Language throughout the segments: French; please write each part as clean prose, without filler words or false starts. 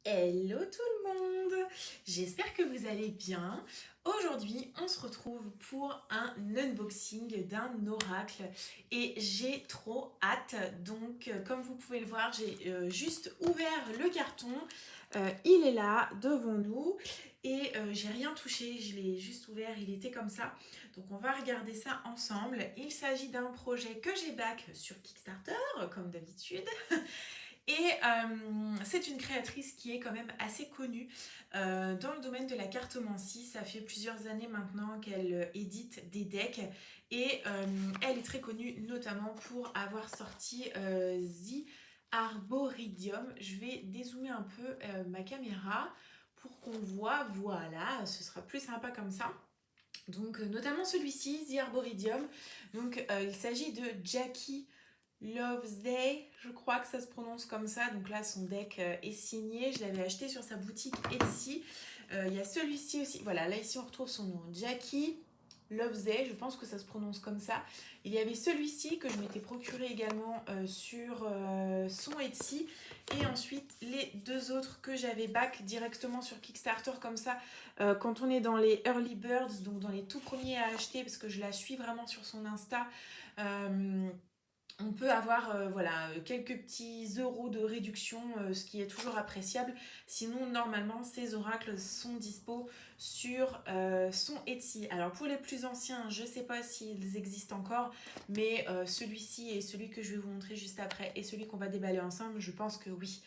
Hello tout le monde, j'espère que vous allez bien. Aujourd'hui, on se retrouve pour un unboxing d'un oracle et j'ai trop hâte. Donc, comme vous pouvez le voir, j'ai juste ouvert le carton. Il est là devant nous et j'ai rien touché, je l'ai juste ouvert, il était comme ça. Donc, on va regarder ça ensemble. Il s'agit d'un projet que j'ai back sur Kickstarter, comme d'habitude. Et c'est une créatrice qui est quand même assez connue dans le domaine de la cartomancie. Ça fait plusieurs années maintenant qu'elle édite des decks et elle est très connue notamment pour avoir sorti The Arboridium. Je vais dézoomer un peu ma caméra pour qu'on voit, voilà, ce sera plus sympa comme ça. Donc notamment celui-ci, The Arboridium. Donc il s'agit de Jackie Loveday, je crois que ça se prononce comme ça. Donc là, son deck est signé. Je l'avais acheté sur sa boutique Etsy. Il y a celui-ci aussi. Voilà, là ici on retrouve son nom. Jackie Loveday, je pense que ça se prononce comme ça. Il y avait celui-ci que je m'étais procuré également sur son Etsy. Et ensuite, les deux autres que j'avais back directement sur Kickstarter comme ça. Quand on est dans les early birds, donc dans les tout premiers à acheter, parce que je la suis vraiment sur son Insta. On peut avoir voilà, quelques petits euros de réduction, ce qui est toujours appréciable. Sinon, normalement, ces oracles sont dispo sur son Etsy. Alors, pour les plus anciens, je ne sais pas s'ils existent encore, mais celui-ci et celui que je vais vous montrer juste après et celui qu'on va déballer ensemble, je pense que oui.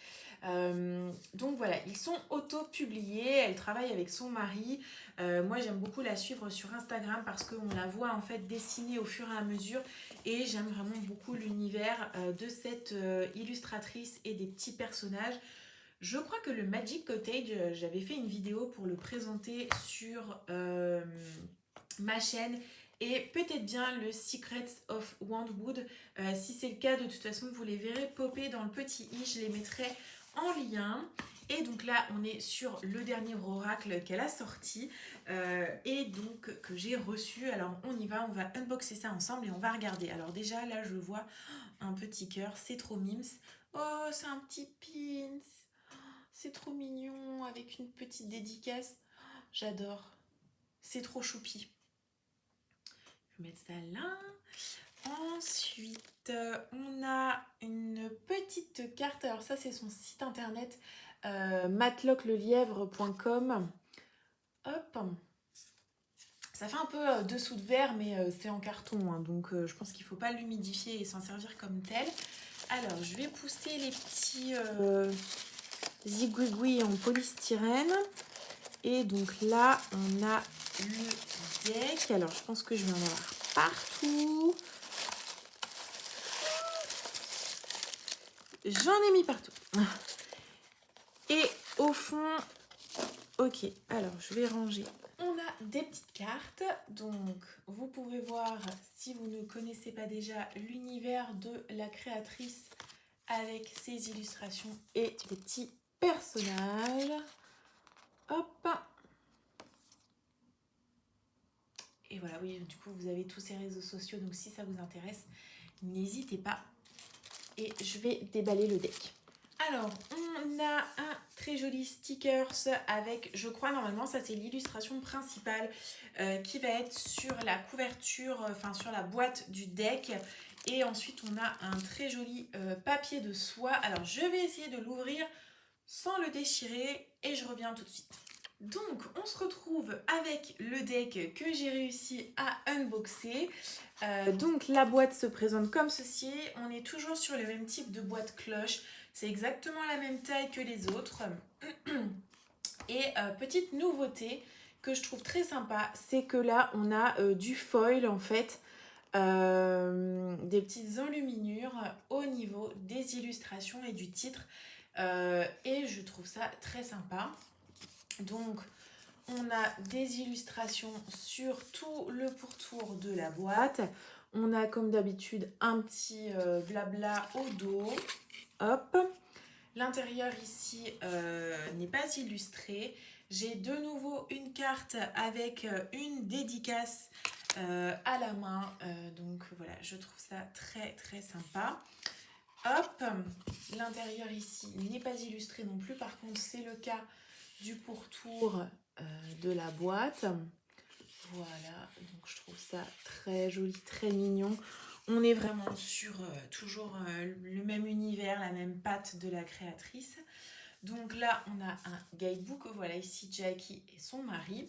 Donc voilà, ils sont auto-publiés, elle travaille avec son mari. Moi j'aime beaucoup la suivre sur Instagram parce qu'on la voit en fait dessiner au fur et à mesure et j'aime vraiment beaucoup l'univers de cette illustratrice et des petits personnages. Je crois que le Magic Cottage, j'avais fait une vidéo pour le présenter sur ma chaîne et peut-être bien le Secrets of Wandwood. Si c'est le cas, de toute façon, vous les verrez popper dans le petit i, je les mettrai en lien. Et donc là, on est sur le dernier oracle qu'elle a sorti et donc que j'ai reçu. Alors on y va, on va unboxer ça ensemble et on va regarder. Alors déjà, là, je vois un petit cœur, c'est trop mims. Oh, c'est un petit pins. C'est trop mignon avec une petite dédicace. J'adore. C'est trop choupi. Je vais mettre ça là. Ensuite, on a une petite carte. Alors ça, c'est son site internet matloclelièvre.com. Hop. Ça fait un peu dessous de verre, mais c'est en carton. Hein, donc je pense qu'il ne faut pas l'humidifier et s'en servir comme tel. Alors, je vais pousser les petits zigouigouis en polystyrène. Et donc là, on a le deck. Alors, je pense que je vais en avoir partout. J'en ai mis partout. Et au fond, ok, alors je vais ranger. On a des petites cartes. Donc, vous pouvez voir, si vous ne connaissez pas déjà, l'univers de la créatrice avec ses illustrations et des petits personnages. Hop. Et voilà, oui, du coup, vous avez tous ces réseaux sociaux. Donc, si ça vous intéresse, n'hésitez pas. Et je vais déballer le deck. Alors, on a un très joli stickers avec, je crois normalement, ça c'est l'illustration principale qui va être sur la couverture, enfin sur la boîte du deck. Et ensuite, on a un très joli papier de soie. Alors, je vais essayer de l'ouvrir sans le déchirer et je reviens tout de suite. Donc, on se retrouve avec le deck que j'ai réussi à unboxer. Donc, la boîte se présente comme ceci. On est toujours sur le même type de boîte cloche. C'est exactement la même taille que les autres. Et petite nouveauté que je trouve très sympa, c'est que là, on a du foil en fait. Des petites enluminures au niveau des illustrations et du titre. Et je trouve ça très sympa. Donc, on a des illustrations sur tout le pourtour de la boîte. On a comme d'habitude un petit blabla au dos. Hop. L'intérieur ici n'est pas illustré. J'ai de nouveau une carte avec une dédicace à la main. Donc voilà, je trouve ça très très sympa. Hop, l'intérieur ici n'est pas illustré non plus. Par contre, c'est le cas du pourtour de la boîte. Voilà, donc je trouve ça très joli, très mignon. On est vraiment sur toujours le même univers, la même patte de la créatrice. Donc là, on a un guidebook. Voilà ici Jackie et son mari.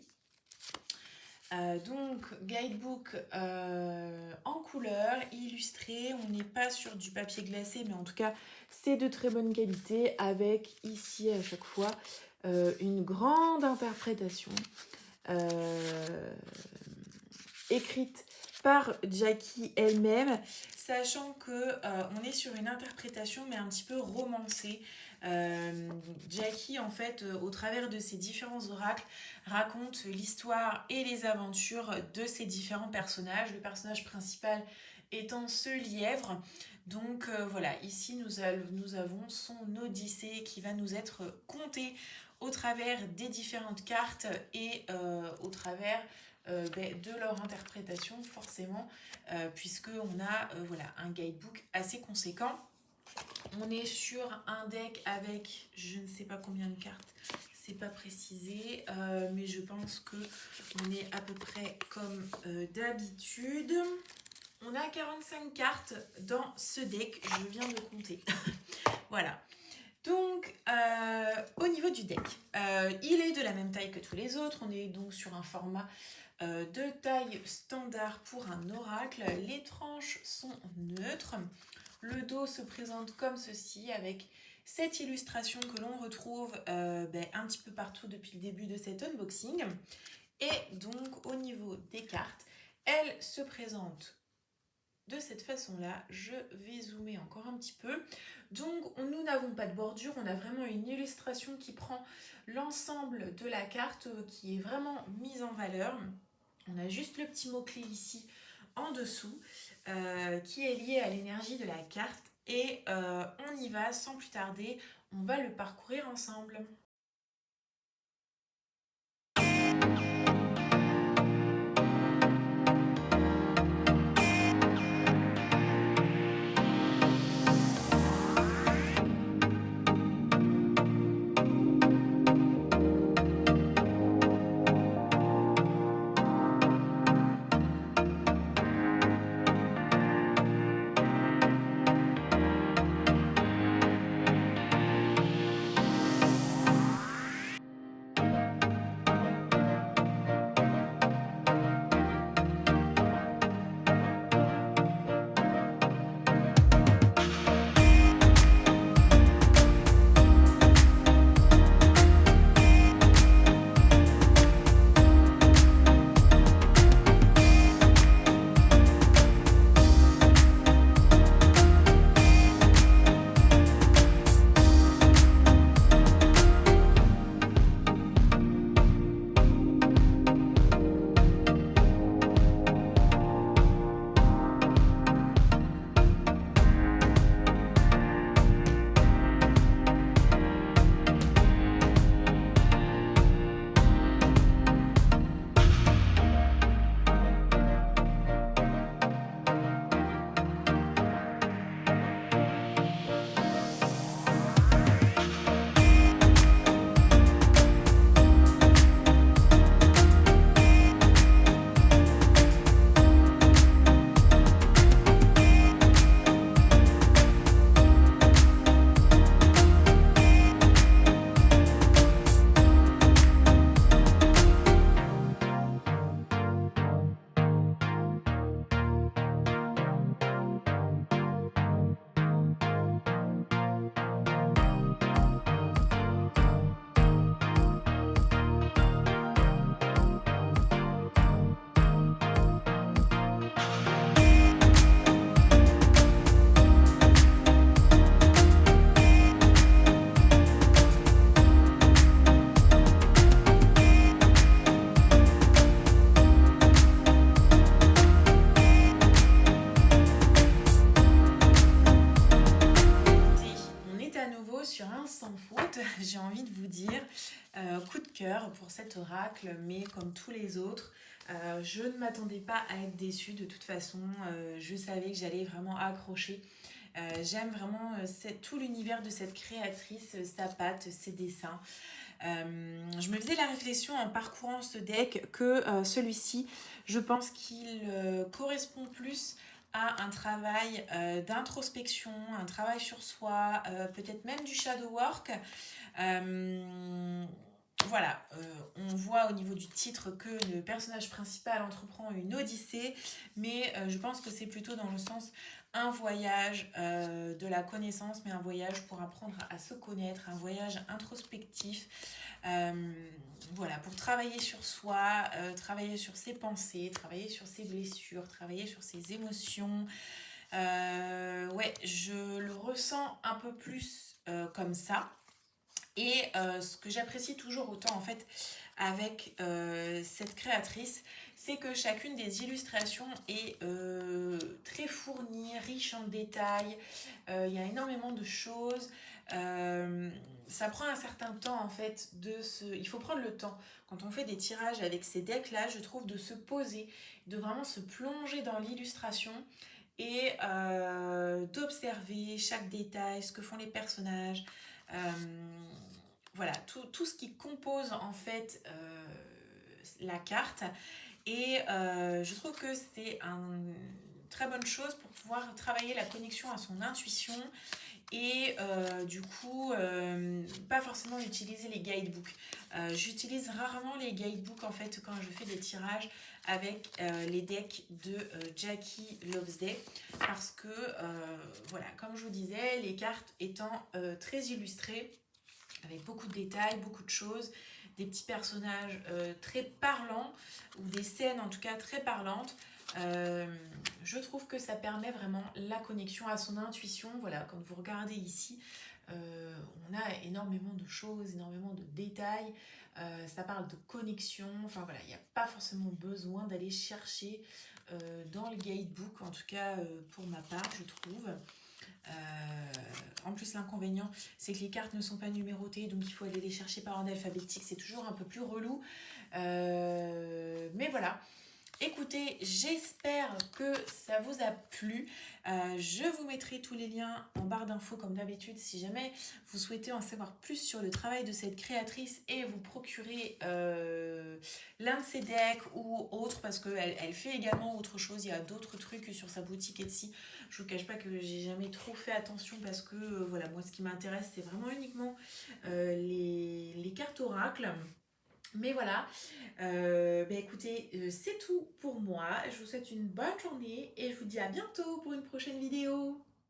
Donc guidebook en couleur, illustré, on n'est pas sur du papier glacé, mais en tout cas c'est de très bonne qualité, avec ici à chaque fois une grande interprétation écrite par Jackie elle-même, sachant que on est sur une interprétation mais un petit peu romancée. Jackie, en fait, au travers de ses différents oracles, raconte l'histoire et les aventures de ses différents personnages. Le personnage principal étant ce lièvre. Donc voilà, ici nous avons son Odyssée qui va nous être contée au travers des différentes cartes et au travers de leur interprétation forcément, puisqu'on a voilà, un guidebook assez conséquent. On est sur un deck avec je ne sais pas combien de cartes, c'est pas précisé, mais je pense que on est à peu près comme d'habitude. On a 45 cartes dans ce deck, je viens de compter. Voilà. Donc, au niveau du deck, il est de la même taille que tous les autres. On est donc sur un format de taille standard pour un oracle. Les tranches sont neutres. Le dos se présente comme ceci, avec cette illustration que l'on retrouve un petit peu partout depuis le début de cet unboxing. Et donc, au niveau des cartes, elles se présentent de cette façon-là. Je vais zoomer encore un petit peu. Donc, nous n'avons pas de bordure, on a vraiment une illustration qui prend l'ensemble de la carte, qui est vraiment mise en valeur. On a juste le petit mot-clé ici en dessous, qui est lié à l'énergie de la carte. Et on y va sans plus tarder, on va le parcourir ensemble. Sans faute, j'ai envie de vous dire, coup de cœur pour cet oracle, mais comme tous les autres, je ne m'attendais pas à être déçue. De toute façon, je savais que j'allais vraiment accrocher J'aime vraiment tout l'univers de cette créatrice, sa patte, ses dessins. Je me faisais la réflexion en parcourant ce deck que celui-ci, je pense qu'il correspond plus à un travail d'introspection, un travail sur soi, peut-être même du shadow work. Voilà, on voit au niveau du titre que le personnage principal entreprend une odyssée, mais je pense que c'est plutôt dans le sens un voyage de la connaissance, mais un voyage pour apprendre à se connaître, un voyage introspectif, voilà, pour travailler sur soi, travailler sur ses pensées, travailler sur ses blessures, travailler sur ses émotions. Ouais, je le ressens un peu plus comme ça. Et ce que j'apprécie toujours autant en fait avec cette créatrice, c'est que chacune des illustrations est très fournie, riche en détails. Il y a énormément de choses. Ça prend un certain temps en fait il faut prendre le temps quand on fait des tirages avec ces decks là, je trouve, de se poser, de vraiment se plonger dans l'illustration et d'observer chaque détail, ce que font les personnages. Euh, voilà, tout ce qui compose en fait la carte. Et je trouve que c'est une très bonne chose pour pouvoir travailler la connexion à son intuition et du coup pas forcément utiliser les guidebooks. J'utilise rarement les guidebooks en fait quand je fais des tirages avec les decks de Jackie Loves Day, parce que voilà, comme je vous disais, les cartes étant très illustrées avec beaucoup de détails, beaucoup de choses, des petits personnages très parlants, ou des scènes en tout cas très parlantes. Je trouve que ça permet vraiment la connexion à son intuition. Voilà, quand vous regardez ici, on a énormément de choses, énormément de détails. Ça parle de connexion. Enfin voilà, il n'y a pas forcément besoin d'aller chercher dans le guidebook, en tout cas pour ma part, je trouve. En plus, l'inconvénient, c'est que les cartes ne sont pas numérotées, donc il faut aller les chercher par ordre alphabétique. C'est toujours un peu plus relou. Mais voilà. Écoutez, j'espère que ça vous a plu. Je vous mettrai tous les liens en barre d'infos comme d'habitude si jamais vous souhaitez en savoir plus sur le travail de cette créatrice et vous procurer l'un de ses decks ou autre, parce qu'elle fait également autre chose. Il y a d'autres trucs sur sa boutique Etsy. Je vous cache pas que j'ai jamais trop fait attention parce que voilà, moi ce qui m'intéresse c'est vraiment uniquement les cartes oracles. Mais voilà, écoutez, c'est tout pour moi. Je vous souhaite une bonne journée et je vous dis à bientôt pour une prochaine vidéo.